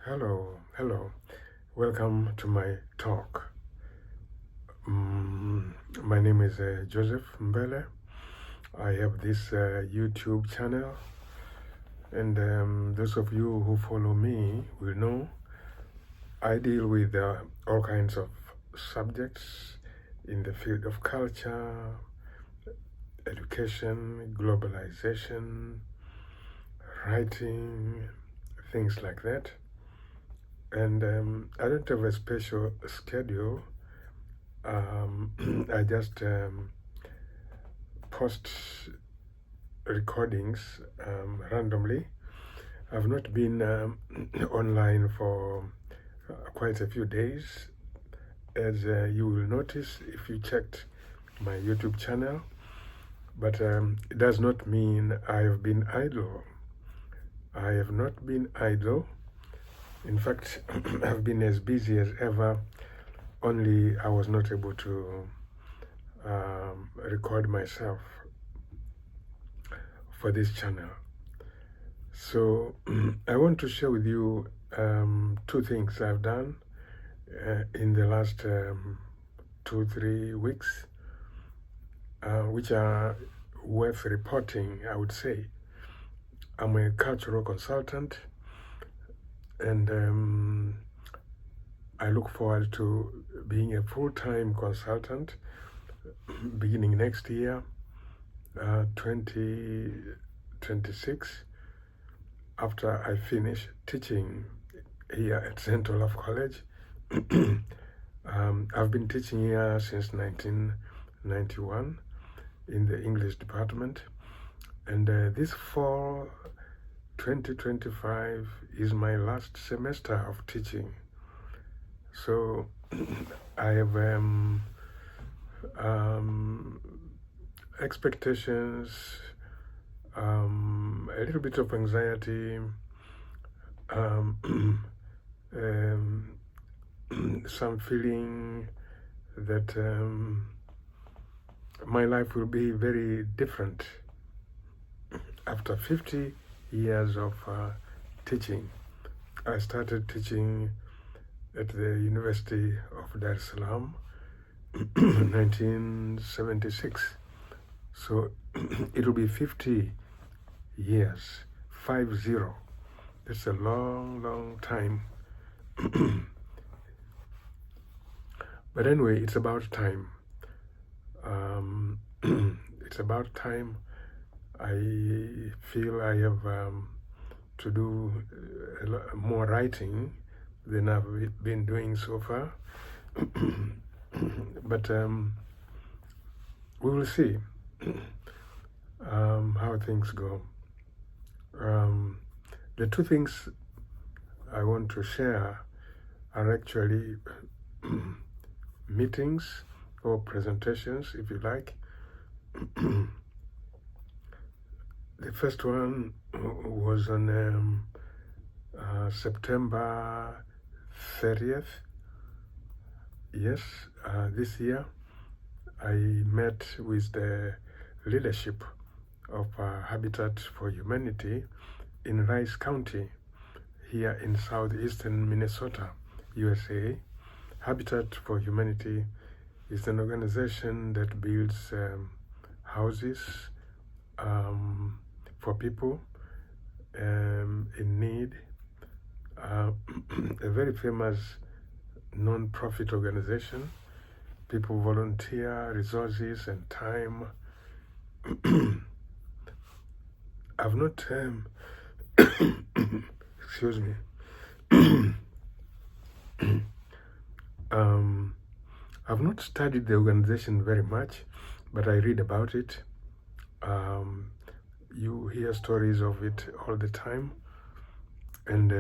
Hello. Welcome to my talk. My name is Joseph Mbele. I have this YouTube channel, and those of you who follow me will know I deal with all kinds of subjects in the field of culture, education, globalization, writing, things like that. And I don't have a special schedule. I just post recordings randomly. I've not been online for quite a few days, as you will notice if you checked my YouTube channel, but it does not mean I have been idle. I have not been idle. In fact, I've been as busy as ever, only I was not able to record myself for this channel. So I want to share with you two things I've done in the last 2-3 weeks, which are worth reporting, I would say. I'm a cultural consultant, and I look forward to being a full-time consultant beginning next year, 2026, after I finish teaching here at St. Olaf College. I've been teaching here since 1991 in the English department, and this fall 2025 is my last semester of teaching. So I have expectations, a little bit of anxiety, some feeling that my life will be very different after 50 years of teaching. I started teaching at the University of Dar es Salaam in 1976. So it will be 50 years, 50. That's a long time. But anyway, it's about time. It's about time. I feel I have to do more writing than I've been doing so far. But we will see how things go. The two things I want to share are actually meetings or presentations, if you like. The first one was on September 30th. Yes, this year I met with the leadership of Habitat for Humanity in Rice County, here in southeastern Minnesota, USA. Habitat for Humanity is an organization that builds houses for people in need. A very famous non-profit organization. People volunteer resources and time. I've not excuse me. I've not studied the organization very much, but I read about it. You hear stories of it all the time, and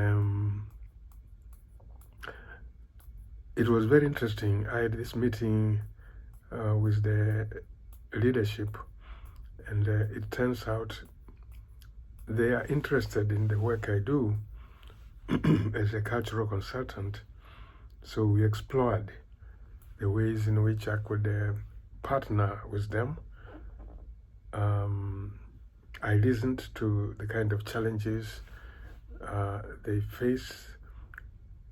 it was very interesting. I had this meeting with the leadership, and it turns out they are interested in the work I do as a cultural consultant. So we explored the ways in which I could partner with them. I listened to the kind of challenges they face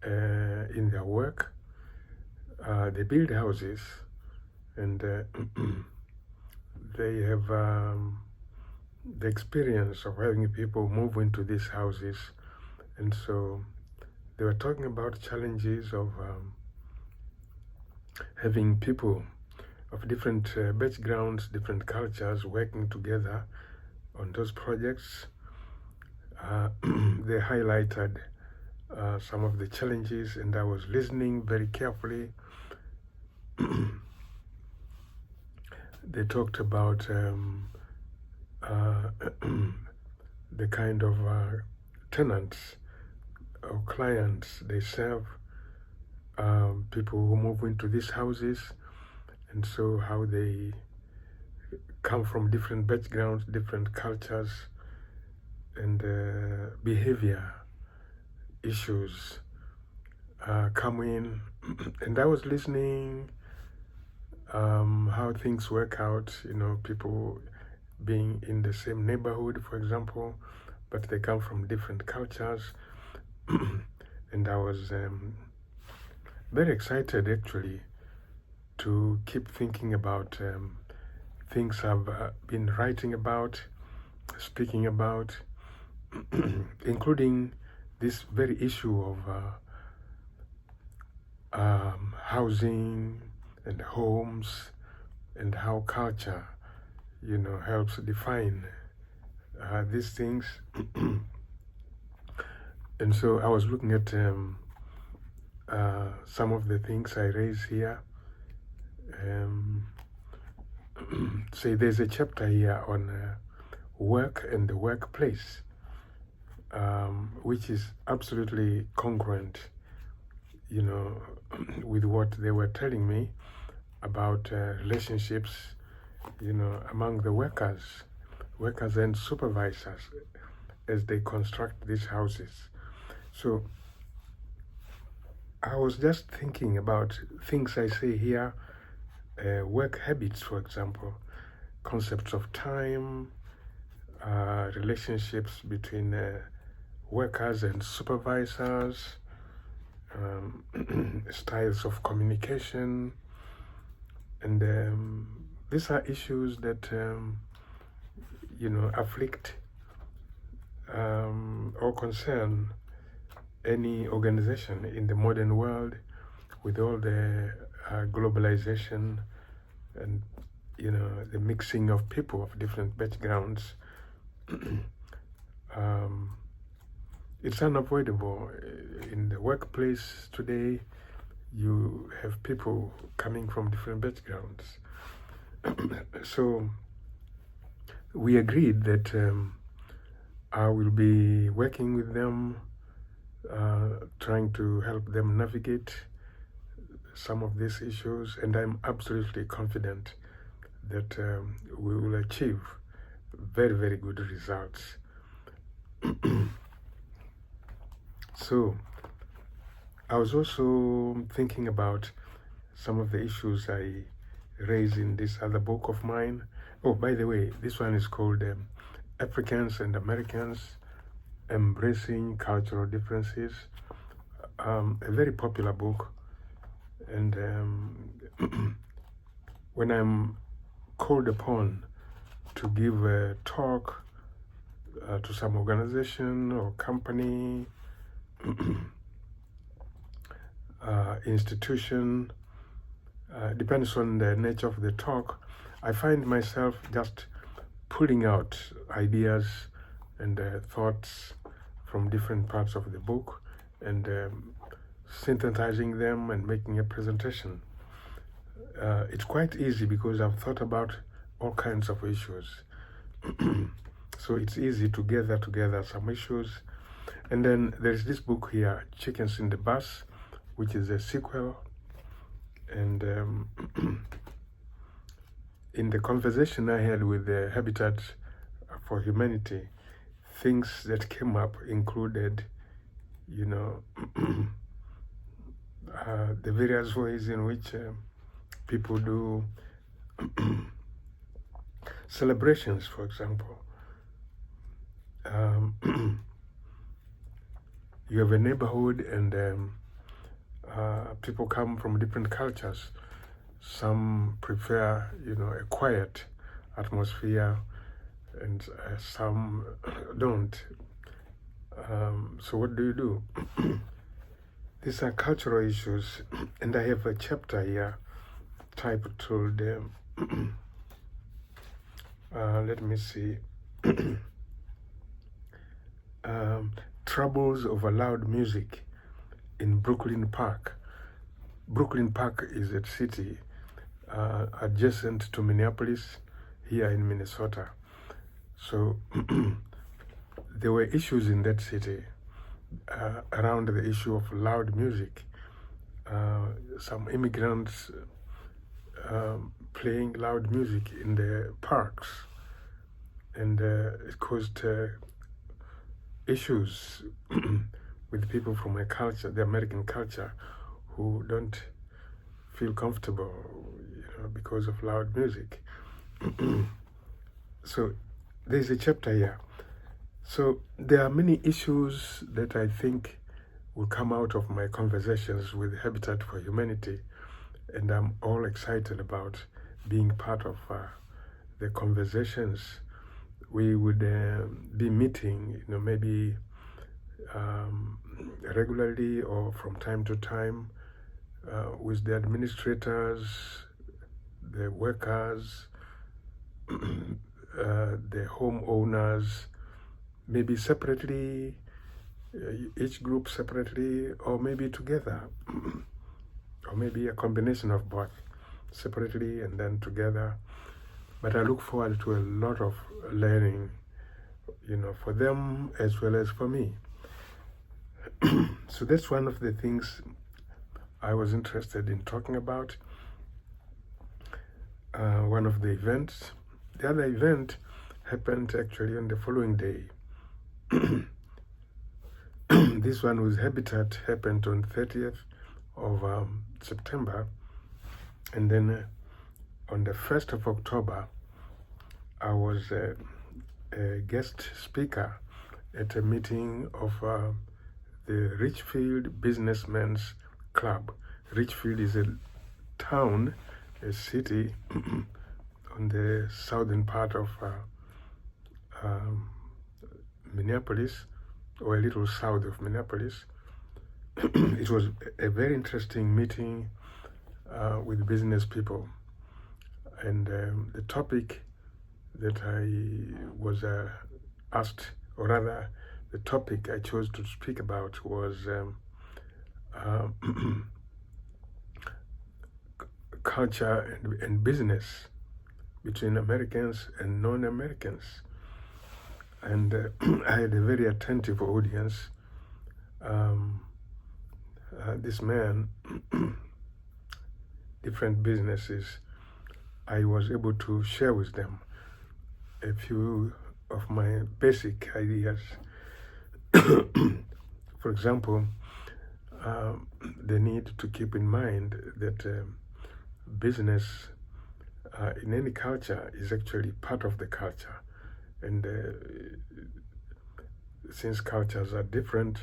in their work. They build houses, and they have the experience of having people move into these houses. And so they were talking about challenges of having people of different backgrounds, different cultures working together on those projects. They highlighted some of the challenges, and I was listening very carefully. They talked about the kind of tenants or clients they serve, people who move into these houses, and so how they come from different backgrounds, different cultures, and behavior issues come in. And I was listening how things work out, people being in the same neighborhood, for example, but they come from different cultures. And I was very excited, actually, to keep thinking about things I've been writing about, speaking about, including this very issue of housing and homes, and how culture, helps define these things. And so I was looking at some of the things I raise here. Say there's a chapter here on work and the workplace, which is absolutely congruent, with what they were telling me about relationships, among the workers and supervisors as they construct these houses. So I was just thinking about things I say here, work habits, for example, concepts of time, relationships between workers and supervisors, styles of communication, and these are issues that afflict or concern any organization in the modern world, with all the globalization and the mixing of people of different backgrounds. It's unavoidable. In the workplace today, you have people coming from different backgrounds. So we agreed that I will be working with them, trying to help them navigate some of these issues, and I'm absolutely confident that we will achieve very, very good results. So I was also thinking about some of the issues I raise in this other book of mine. Oh, by the way, this one is called Africans and Americans Embracing Cultural Differences, a very popular book. And when I'm called upon to give a talk to some organization or company, institution, depends on the nature of the talk, I find myself just pulling out ideas and thoughts from different parts of the book and synthesizing them and making a presentation. It's quite easy because I've thought about all kinds of issues. So it's easy to gather together some issues. And then there's this book here, Chickens in the Bus, which is a sequel. And in the conversation I had with the Habitat for Humanity, things that came up included, the various ways in which people do celebrations, for example. You have a neighborhood and people come from different cultures. Some prefer, a quiet atmosphere, and some don't. So what do you do? These are cultural issues, and I have a chapter here titled, let me see, Troubles Over Loud Music in Brooklyn Park. Brooklyn Park is a city adjacent to Minneapolis, here in Minnesota. So there were issues in that city around the issue of loud music. Some immigrants playing loud music in the parks, and it caused issues with people from a culture, the American culture, who don't feel comfortable, because of loud music. So there's a chapter here. So there are many issues that I think will come out of my conversations with Habitat for Humanity, and I'm all excited about being part of the conversations. We would be meeting, maybe regularly or from time to time with the administrators, the workers, the homeowners, maybe separately, each group separately, or maybe together, or maybe a combination of both, separately and then together. But I look forward to a lot of learning, for them as well as for me. So that's one of the things I was interested in talking about. One of the events. The other event happened actually on the following day. This one with Habitat happened on 30th of September, and then on the 1st of October, I was a guest speaker at a meeting of the Richfield Businessmen's Club. Richfield is a town, a city on the southern part of Minneapolis, or a little south of Minneapolis. It was a very interesting meeting with business people, and the topic that I was asked, or rather the topic I chose to speak about was culture and business between Americans and non-Americans. And I had a very attentive audience. This man, different businesses, I was able to share with them a few of my basic ideas. For example, the need to keep in mind that business in any culture is actually part of the culture. And since cultures are different,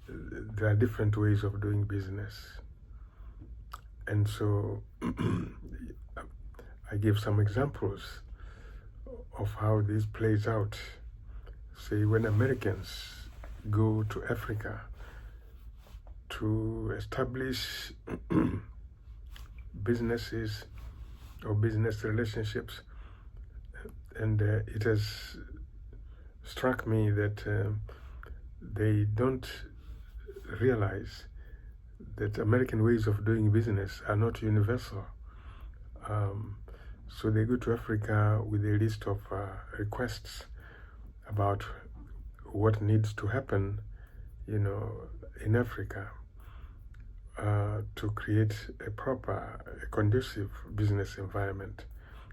there are different ways of doing business. And so I give some examples of how this plays out. Say, when Americans go to Africa to establish businesses or business relationships, and it has struck me that they don't realize that American ways of doing business are not universal. So they go to Africa with a list of requests about what needs to happen, in Africa to create a proper, conducive business environment,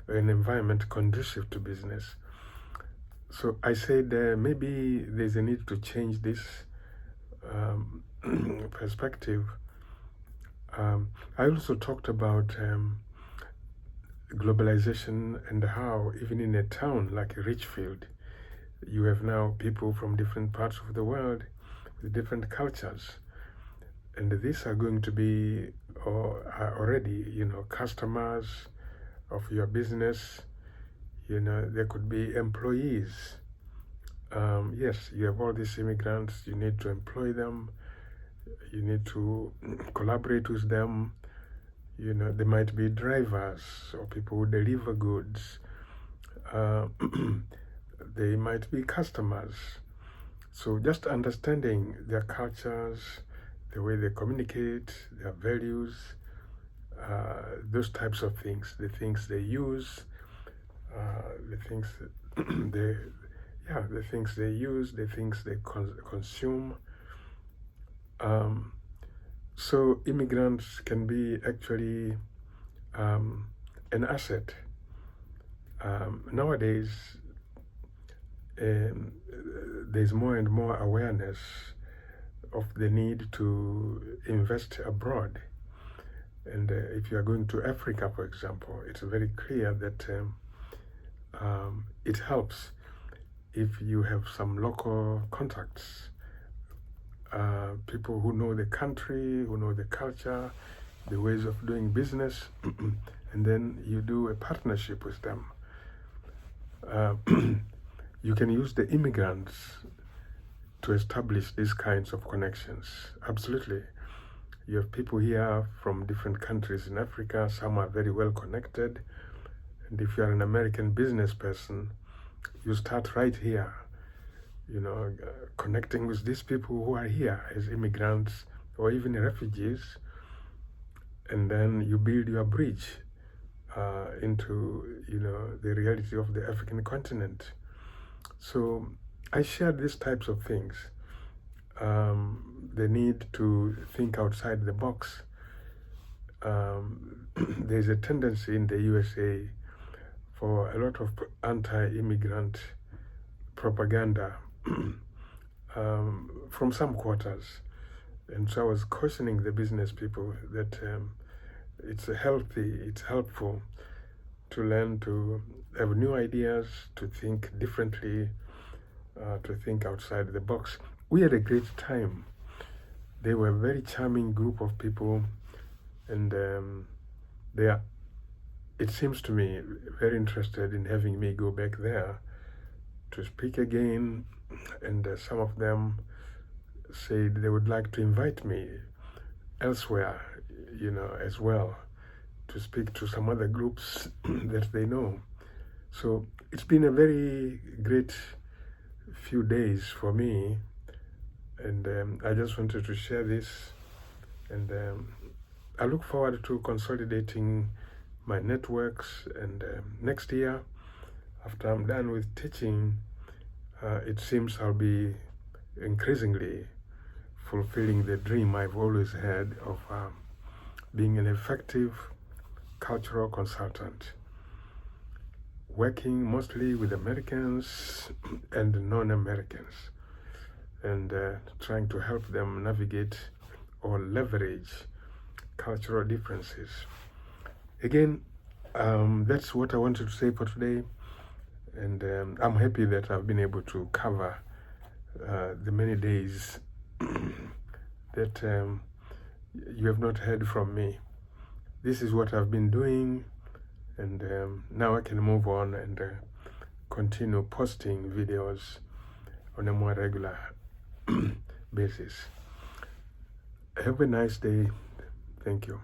an environment conducive to business. So I said maybe there's a need to change this perspective. I also talked about globalization and how even in a town like Richfield, you have now people from different parts of the world with different cultures. And these are going to be, or are already, customers of your business. There could be employees. Yes, you have all these immigrants, you need to employ them, you need to collaborate with them. They might be drivers or people who deliver goods. They might be customers. So just understanding their cultures, the way they communicate, their values, those types of things, the things they use, the things the things they use, the things they consume. So immigrants can be actually an asset. Nowadays, there's more and more awareness of the need to invest abroad. And if you are going to Africa, for example, it's very clear that it helps if you have some local contacts, people who know the country, who know the culture, the ways of doing business, and then you do a partnership with them. You can use the immigrants to establish these kinds of connections. Absolutely. You have people here from different countries in Africa. Some are very well connected. And if you're an American business person, you start right here, connecting with these people who are here as immigrants or even refugees. And then you build your bridge into, the reality of the African continent. So I shared these types of things. The need to think outside the box. There's a tendency in the USA for a lot of anti-immigrant propaganda from some quarters. And so I was cautioning the business people that it's helpful to learn to have new ideas, to think differently, to think outside the box. We had a great time. They were a very charming group of people, and they are, it seems to me, very interested in having me go back there to speak again. And some of them said they would like to invite me elsewhere, as well, to speak to some other groups that they know. So it's been a very great few days for me, and I just wanted to share this, and I look forward to consolidating my networks. And next year, after I'm done with teaching, it seems I'll be increasingly fulfilling the dream I've always had of being an effective cultural consultant, working mostly with Americans and non-Americans, and trying to help them navigate or leverage cultural differences. Again, that's what I wanted to say for today, and I'm happy that I've been able to cover the many days that you have not heard from me. This is what I've been doing, and now I can move on and continue posting videos on a more regular basis. Have a nice day. Thank you.